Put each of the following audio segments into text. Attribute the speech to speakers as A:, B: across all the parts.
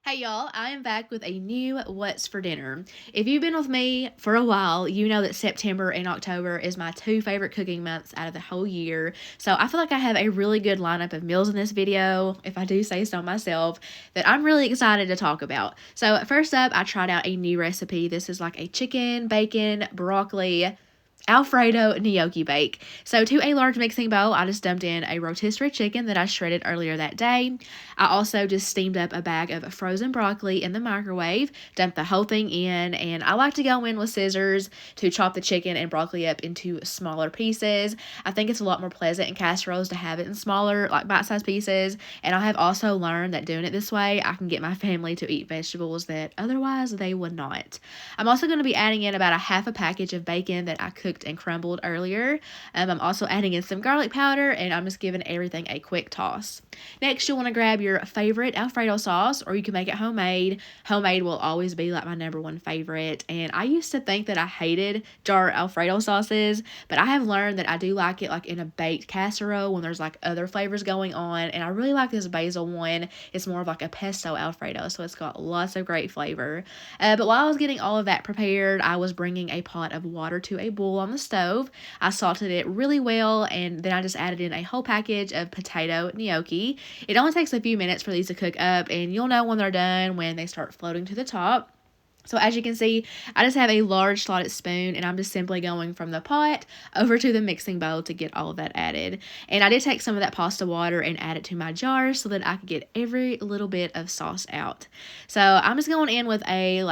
A: Hey y'all, I am back with a new What's for Dinner. If you've been with me for a while, you know that September and October is my two favorite cooking months out of the whole year. So I feel like I have a really good lineup of meals in this video, if I do say so myself, that I'm really excited to talk about. So first up, I tried out a new recipe. This is like a chicken, bacon, broccoli, Alfredo gnocchi bake. So to a large mixing bowl, I just dumped in a rotisserie chicken that I shredded earlier that day. I also just steamed up a bag of frozen broccoli in the microwave, dumped the whole thing in, and I like to go in with scissors to chop the chicken and broccoli up into smaller pieces. I think it's a lot more pleasant in casseroles to have it in smaller, like bite-sized pieces, and I have also learned that doing it this way, I can get my family to eat vegetables that otherwise they would not. I'm also going to be adding in about a half a package of bacon that I cooked and crumbled earlier. I'm also adding in some garlic powder, and I'm just giving everything a quick toss. Next, you'll want to grab your favorite Alfredo sauce, or you can make it homemade. Homemade will always be like my number one favorite, and I used to think that I hated jar Alfredo sauces, but I have learned that I do like it like in a baked casserole when there's like other flavors going on, and I really like this basil one. It's more of like a pesto Alfredo, so it's got lots of great flavor. But while I was getting all of that prepared, I was bringing a pot of water to a boil on the stove. I salted it really well, and then I just added in a whole package of potato gnocchi. It only takes a few minutes for these to cook up, and you'll know when they're done when they start floating to the top. So as you can see, I just have a large slotted spoon, and I'm just simply going from the pot over to the mixing bowl to get all of that added. And I did take some of that pasta water and add it to my jar so that I could get every little bit of sauce out. So I'm just going in with a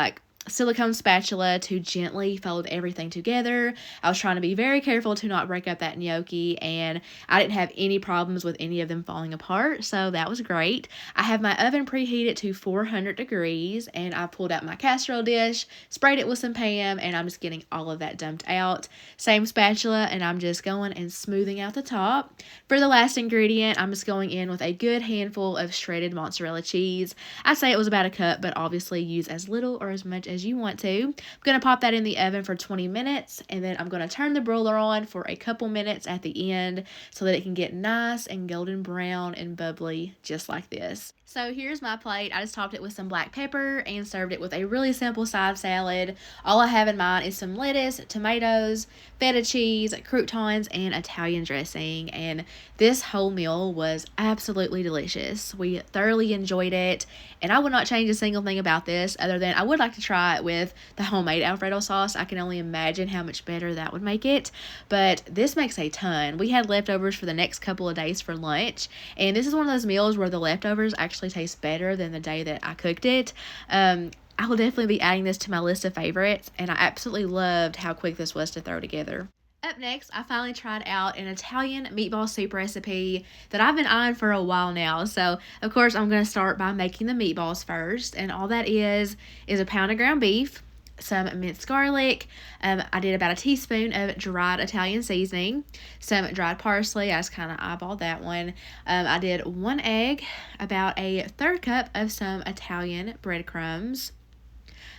A: silicone spatula to gently fold everything together. I was trying to be very careful to not break up that gnocchi, and I didn't have any problems with any of them falling apart, so that was great. I have my oven preheated to 400 degrees, and I pulled out my casserole dish, sprayed it with some Pam, and I'm just getting all of that dumped out. Same spatula, and I'm just going and smoothing out the top. For the last ingredient, I'm just going in with a good handful of shredded mozzarella cheese. I'd say it was about a cup, but obviously use as little or as much as you want to. I'm going to pop that in the oven for 20 minutes, and then I'm going to turn the broiler on for a couple minutes at the end so that it can get nice and golden brown and bubbly just like this. So here's my plate. I just topped it with some black pepper and served it with a really simple side salad. All I have in mind is some lettuce, tomatoes, feta cheese, croutons, and Italian dressing. And this whole meal was absolutely delicious. We thoroughly enjoyed it, and I would not change a single thing about this other than I would like to try it with the homemade Alfredo sauce. I can only imagine how much better that would make it, but this makes a ton. We had leftovers for the next couple of days for lunch, and this is one of those meals where the leftovers actually taste better than the day that I cooked it. I will definitely be adding this to my list of favorites, and I absolutely loved how quick this was to throw together. Up next, I finally tried out an Italian meatball soup recipe that I've been eyeing for a while now. So, of course, I'm going to start by making the meatballs first, and all that is a pound of ground beef, some minced garlic. I did about a teaspoon of dried Italian seasoning, some dried parsley. I just kind of eyeballed that one. I did 1 egg, about a third cup of some Italian breadcrumbs.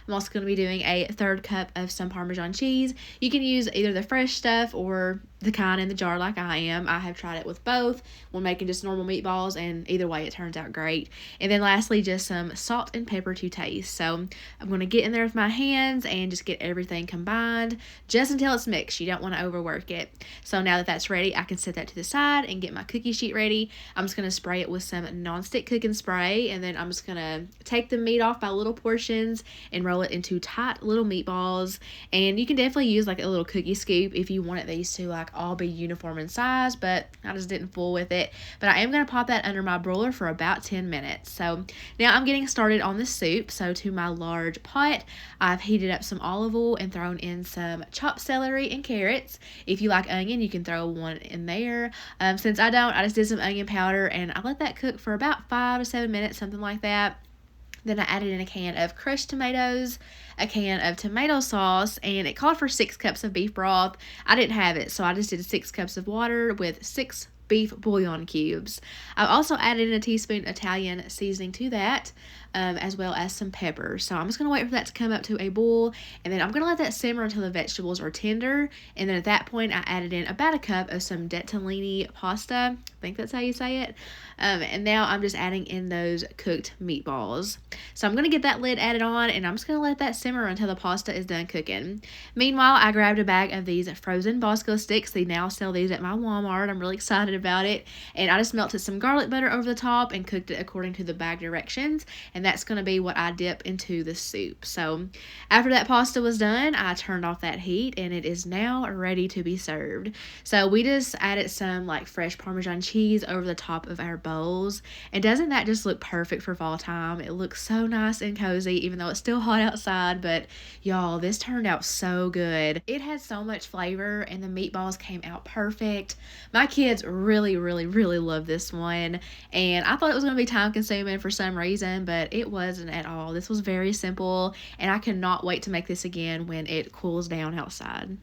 A: I'm also going to be doing a third cup of some Parmesan cheese. You can use either the fresh stuff or the kind in the jar like I am. I have tried it with both when making just normal meatballs, and either way it turns out great. And then lastly, just some salt and pepper to taste. So I'm going to get in there with my hands and just get everything combined just until it's mixed. You don't want to overwork it. So now that that's ready, I can set that to the side and get my cookie sheet ready. I'm just going to spray it with some nonstick cooking spray, and then I'm just going to take the meat off by little portions and roll it into tight little meatballs. And you can definitely use like a little cookie scoop if you wanted these to like all be uniform in size, but I just didn't fool with it. But I am going to pop that under my broiler for about 10 minutes. So now I'm getting started on the soup. So to my large pot, I've heated up some olive oil and thrown in some chopped celery and carrots. If you like onion, you can throw one in there. Since I don't, I just did some onion powder, and I let that cook for about 5 to 7 minutes, something like that. Then I added in a can of crushed tomatoes, a can of tomato sauce, and it called for 6 cups of beef broth. I didn't have it, so I just did 6 cups of water with 6 beef bouillon cubes. I've also added in a teaspoon Italian seasoning to that. as well as some pepper. So I'm just going to wait for that to come up to a boil, and then I'm going to let that simmer until the vegetables are tender. And then at that point, I added in about a cup of some dettolini pasta. I think that's how you say it. And now I'm just adding in those cooked meatballs. So I'm going to get that lid added on, and I'm just going to let that simmer until the pasta is done cooking. Meanwhile, I grabbed a bag of these frozen Bosco sticks. They now sell these at my Walmart. I'm really excited about it. And I just melted some garlic butter over the top and cooked it according to the bag directions. And that's going to be what I dip into the soup. So after that pasta was done, I turned off that heat, and it is now ready to be served. So we just added some like fresh Parmesan cheese over the top of our bowls. And doesn't that just look perfect for fall time? It looks so nice and cozy, even though it's still hot outside. But y'all, this turned out so good. It had so much flavor, and the meatballs came out perfect. My kids really, really, really love this one, and I thought it was going to be time consuming for some reason, but it wasn't at all. This was very simple, and I cannot wait to make this again when it cools down outside.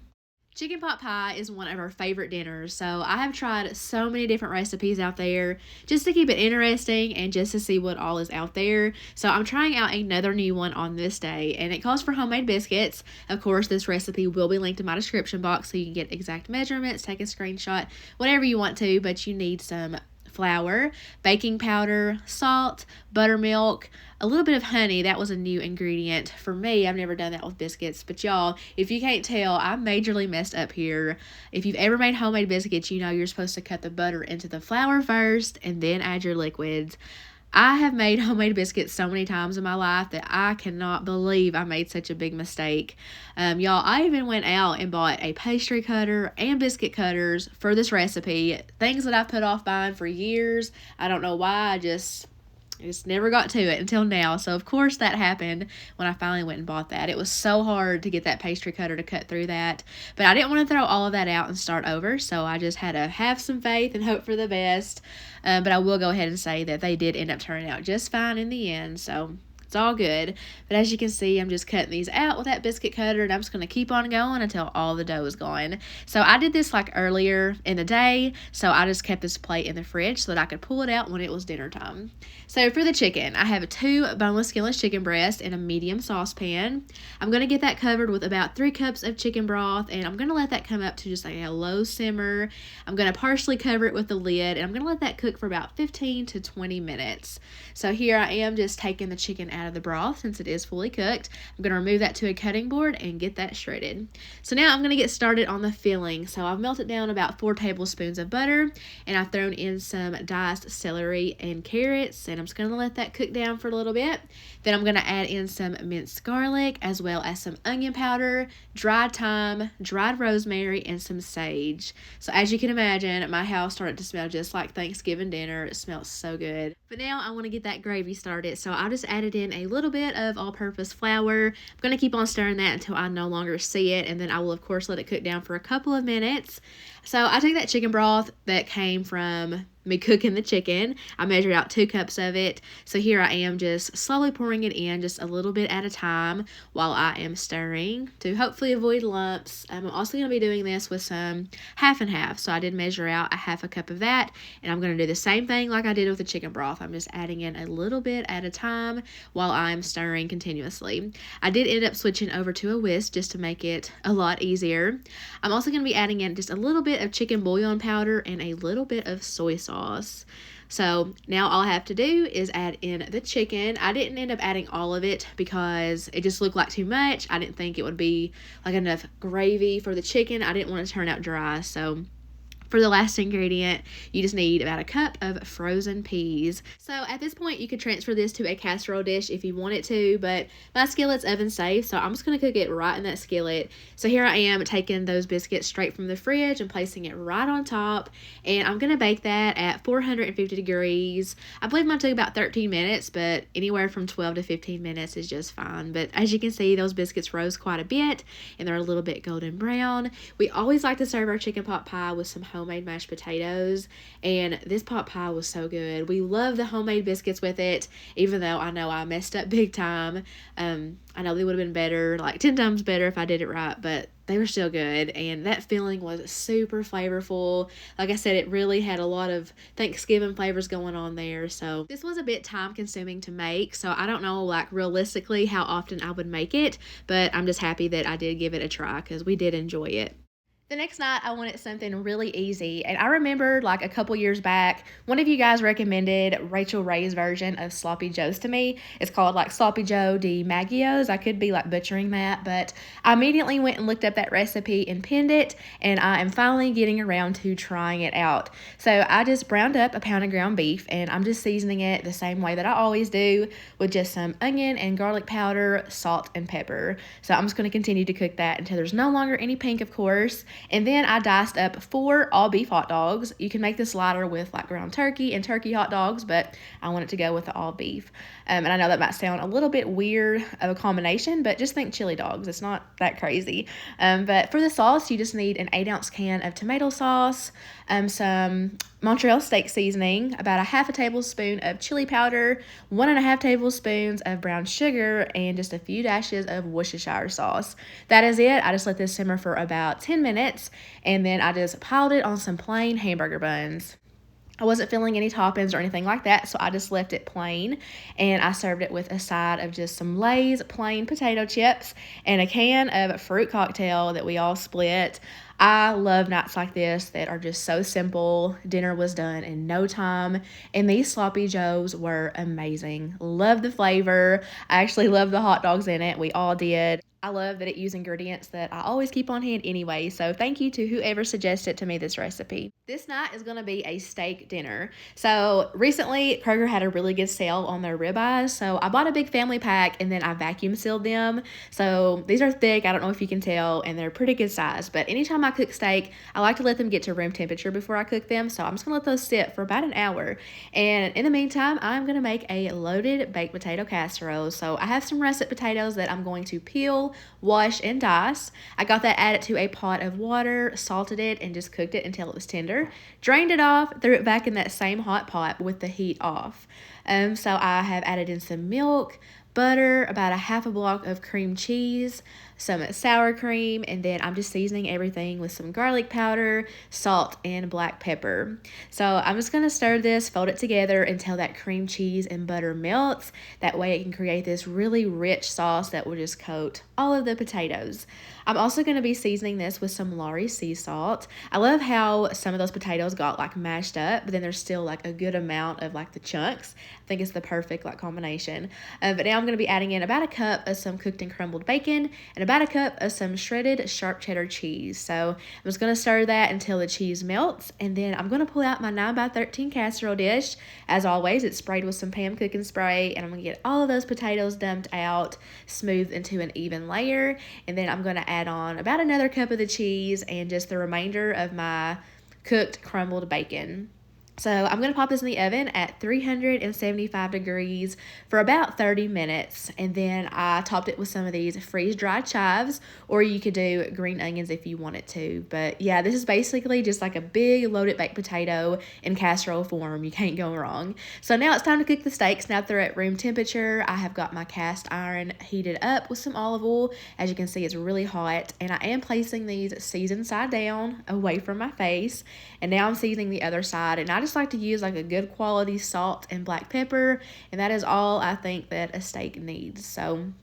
A: Chicken pot pie is one of our favorite dinners, so I have tried so many different recipes out there just to keep it interesting and just to see what all is out there. So I'm trying out another new one on this day, and it calls for homemade biscuits. Of course, this recipe will be linked in my description box so you can get exact measurements, take a screenshot, whatever you want to, but you need some flour, baking powder, salt, buttermilk, a little bit of honey. That was a new ingredient for me. I've never done that with biscuits, but y'all, if you can't tell, I'm majorly messed up here. If you've ever made homemade biscuits, you know you're supposed to cut the butter into the flour first and then add your liquids. I have made homemade biscuits so many times in my life that I cannot believe I made such a big mistake. Y'all, I even went out and bought a pastry cutter and biscuit cutters for this recipe. Things that I've put off buying for years. I don't know why. I just never got to it until now. So of course that happened when I finally went and bought that. It was so hard to get that pastry cutter to cut through that, but I didn't want to throw all of that out and start over, so I just had to have some faith and hope for the best. But I will go ahead and say that they did end up turning out just fine in the end, so it's all good. But as you can see, I'm just cutting these out with that biscuit cutter, and I'm just going to keep on going until all the dough is gone. So I did this like earlier in the day, so I just kept this plate in the fridge so that I could pull it out when it was dinner time. So for the chicken, I have 2 boneless skinless chicken breasts in a medium saucepan. I'm going to get that covered with about 3 cups of chicken broth, and I'm going to let that come up to just like a low simmer. I'm going to partially cover it with the lid, and I'm going to let that cook for about 15 to 20 minutes. So here I am just taking the chicken out of the broth since it is fully cooked. I'm going to remove that to a cutting board and get that shredded. So now I'm going to get started on the filling. So I've melted down about 4 tablespoons of butter, and I've thrown in some diced celery and carrots, and I'm just going to let that cook down for a little bit. Then I'm going to add in some minced garlic as well as some onion powder, dried thyme, dried rosemary, and some sage. So as you can imagine, my house started to smell just like Thanksgiving dinner. It smells so good. But now I want to get that gravy started, so I just added in a little bit of all-purpose flour. I'm going to keep on stirring that until I no longer see it, and then I will of course let it cook down for a couple of minutes. So I took that chicken broth that came from me cooking the chicken. I measured out 2 cups of it. So here I am just slowly pouring it in just a little bit at a time while I am stirring to hopefully avoid lumps. I'm also going to be doing this with some half and half. So I did measure out a half a cup of that, and I'm going to do the same thing like I did with the chicken broth. I'm just adding in a little bit at a time while I'm stirring continuously. I did end up switching over to a whisk just to make it a lot easier. I'm also going to be adding in just a little bit of chicken bouillon powder and a little bit of soy sauce. So now all I have to do is add in the chicken. I didn't end up adding all of it because it just looked like too much. I didn't think it would be like enough gravy for the chicken. I didn't want it to turn out dry. So for the last ingredient, you just need about a cup of frozen peas. So at this point, you could transfer this to a casserole dish if you wanted to, but my skillet's oven safe, so I'm just going to cook it right in that skillet. So here I am taking those biscuits straight from the fridge and placing it right on top, and I'm going to bake that at 450 degrees. I believe mine took about 13 minutes, but anywhere from 12 to 15 minutes is just fine. But as you can see, those biscuits rose quite a bit, and they're a little bit golden brown. We always like to serve our chicken pot pie with some homemade homemade mashed potatoes, and this pot pie was so good. We love the homemade biscuits with it, even though I know I messed up big time. I know they would have been better, like 10 times better if I did it right, but they were still good, and that filling was super flavorful. Like I said, it really had a lot of Thanksgiving flavors going on there. So this was a bit time consuming to make, so I don't know like realistically how often I would make it, but I'm just happy that I did give it a try because we did enjoy it. The next night, I wanted something really easy, and I remember like a couple years back, one of you guys recommended Rachel Ray's version of Sloppy Joe's to me. It's called like Sloppy Joe di Maggio's. I could be like butchering that, but I immediately went and looked up that recipe and pinned it, and I am finally getting around to trying it out. So I just browned up a pound of ground beef, and I'm just seasoning it the same way that I always do with just some onion and garlic powder, salt, and pepper. So I'm just going to continue to cook that until there's no longer any pink, of course. And then I diced up 4 all beef hot dogs. You can make this lighter with like ground turkey and turkey hot dogs, but I wanted to go with the all beef. And I know that might sound a little bit weird of a combination, but just think chili dogs. It's not that crazy. But for the sauce, you just need an 8-ounce can of tomato sauce, some Montreal steak seasoning, about a half a tablespoon of chili powder, 1.5 tablespoons of brown sugar, and just a few dashes of Worcestershire sauce. That is it. I just let this simmer for about 10 minutes, and then I just piled it on some plain hamburger buns. I wasn't filling any toppings or anything like that, so I just left it plain, and I served it with a side of just some Lay's plain potato chips and a can of fruit cocktail that we all split. I love nights like this that are just so simple. Dinner was done in no time, and these Sloppy Joes were amazing. Love the flavor. I actually love the hot dogs in it. We all did. I love that it used ingredients that I always keep on hand anyway, so thank you to whoever suggested to me this recipe. This night is going to be a steak dinner. So recently, Kroger had a really good sale on their ribeyes, so I bought a big family pack and then I vacuum sealed them. So these are thick, I don't know if you can tell, and they're pretty good size, but anytime I cook steak, I like to let them get to room temperature before I cook them, so I'm just going to let those sit for about an hour. And in the meantime, I'm going to make a loaded baked potato casserole. So I have some russet potatoes that I'm going to peel, wash, and dice. I got that added to a pot of water, salted it, and just cooked it until it was tender. Drained it off, threw it back in that same hot pot with the heat off. So I have added in some milk, butter, about a half a block of cream cheese, some sour cream, and then I'm just seasoning everything with some garlic powder, salt, and black pepper. So I'm just going to stir this, fold it together until that cream cheese and butter melts. That way it can create this really rich sauce that will just coat all of the potatoes. I'm also going to be seasoning this with some Lawry sea salt. I love how some of those potatoes got like mashed up, but then there's still like a good amount of like the chunks. I think it's the perfect like combination. But now I'm going to be adding in about a cup of some cooked and crumbled bacon and about a cup of some shredded sharp cheddar cheese. So I'm just going to stir that until the cheese melts, and then I'm going to pull out my 9x13 casserole dish. As always, it's sprayed with some Pam cooking spray, and I'm going to get all of those potatoes dumped out, smoothed into an even layer, and then I'm going to add on about another cup of the cheese and just the remainder of my cooked crumbled bacon. So I'm going to pop this in the oven at 375 degrees for about 30 minutes. And then I topped it with some of these freeze-dried chives, or you could do green onions if you wanted to. But yeah, this is basically just like a big loaded baked potato in casserole form. You can't go wrong. So now it's time to cook the steaks. Now they're at room temperature. I have got my cast iron heated up with some olive oil. As you can see, it's really hot. And I am placing these seasoned side down away from my face. And now I'm seasoning the other side. And I just like to use like a good quality salt and black pepper, and that is all I think that a steak needs. So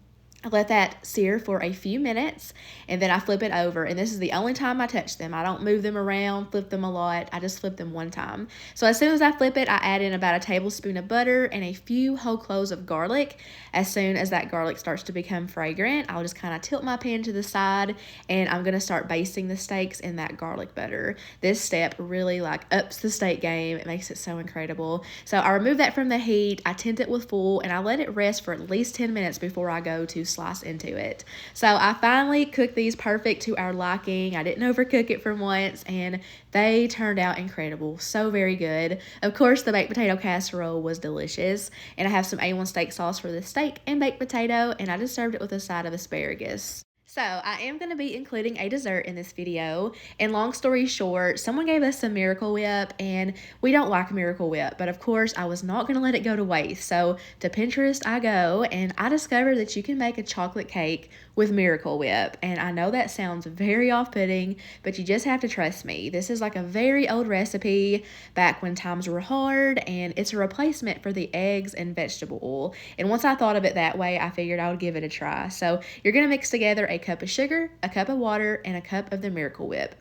A: I let that sear for a few minutes, and then I flip it over, and this is the only time I touch them. I don't move them around, flip them a lot. I just flip them one time. So as soon as I flip it, I add in about a tablespoon of butter and a few whole cloves of garlic. As soon as that garlic starts to become fragrant, I'll just kind of tilt my pan to the side, and I'm going to start basting the steaks in that garlic butter. This step really like ups the steak game. It makes it so incredible. So I remove that from the heat, I tint it with foil, and I let it rest for at least 10 minutes before I go to slice into it. So I finally cooked these perfect to our liking. I didn't overcook it for once, and they turned out incredible. So very good. Of course, the baked potato casserole was delicious, and I have some A1 steak sauce for the steak and baked potato, and I just served it with a side of asparagus. So, I am going to be including a dessert in this video. And long story short, someone gave us some Miracle Whip, and we don't like Miracle Whip. But of course, I was not going to let it go to waste. So, to Pinterest I go, and I discovered that you can make a chocolate cake with Miracle Whip. And I know that sounds very off putting, but you just have to trust me. This is like a very old recipe back when times were hard, and it's a replacement for the eggs and vegetable oil. And once I thought of it that way, I figured I would give it a try. So, you're going to mix together a cup of sugar, a cup of water, and a cup of the Miracle Whip.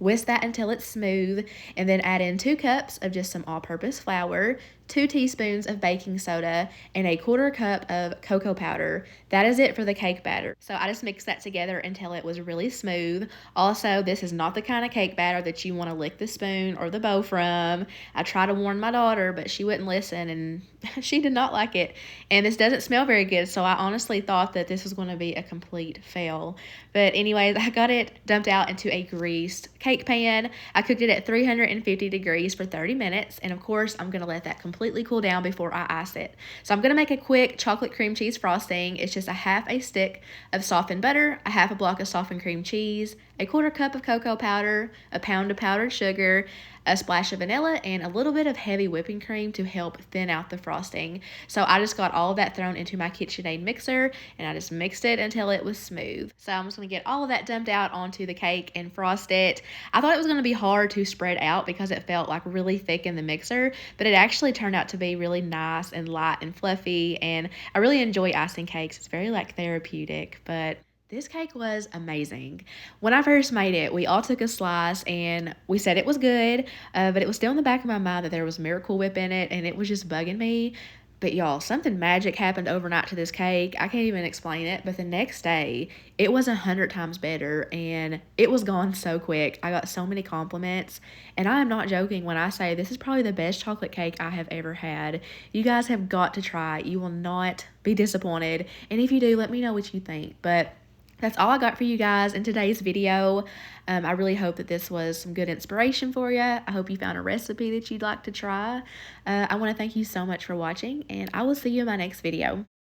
A: Whisk that until it's smooth, and then add in 2 cups of just some all-purpose flour, 2 teaspoons of baking soda, and a 1/4 cup of cocoa powder. That is it for the cake batter. So I just mixed that together until it was really smooth. Also, this is not the kind of cake batter that you want to lick the spoon or the bowl from. I tried to warn my daughter, but she wouldn't listen, and she did not like it. And this doesn't smell very good, so I honestly thought that this was going to be a complete fail. But anyways, I got it dumped out into a greased cake pan. I cooked it at 350 degrees for 30 minutes, and of course, I'm going to let that completely cool down before I ice it. So I'm going to make a quick chocolate cream cheese frosting. It's just a half a stick of softened butter, a half a block of softened cream cheese, a 1/4 cup of cocoa powder, a pound of powdered sugar, a splash of vanilla, and a little bit of heavy whipping cream to help thin out the frosting. So I just got all of that thrown into my KitchenAid mixer, and I just mixed it until it was smooth. So I'm just going to get all of that dumped out onto the cake and frost it. I thought it was going to be hard to spread out because it felt like really thick in the mixer, but it actually turned out to be really nice and light and fluffy, and I really enjoy icing cakes. It's very like therapeutic, but this cake was amazing. When I first made it, we all took a slice and we said it was good, but it was still in the back of my mind that there was Miracle Whip in it, and it was just bugging me. But y'all, something magic happened overnight to this cake. I can't even explain it, but the next day, it was 100 times better, and it was gone so quick. I got so many compliments, and I am not joking when I say this is probably the best chocolate cake I have ever had. You guys have got to try it. You will not be disappointed, and if you do, let me know what you think. But that's all I got for you guys in today's video. I really hope that this was some good inspiration for you. I hope you found a recipe that you'd like to try. I want to thank you so much for watching, and I will see you in my next video.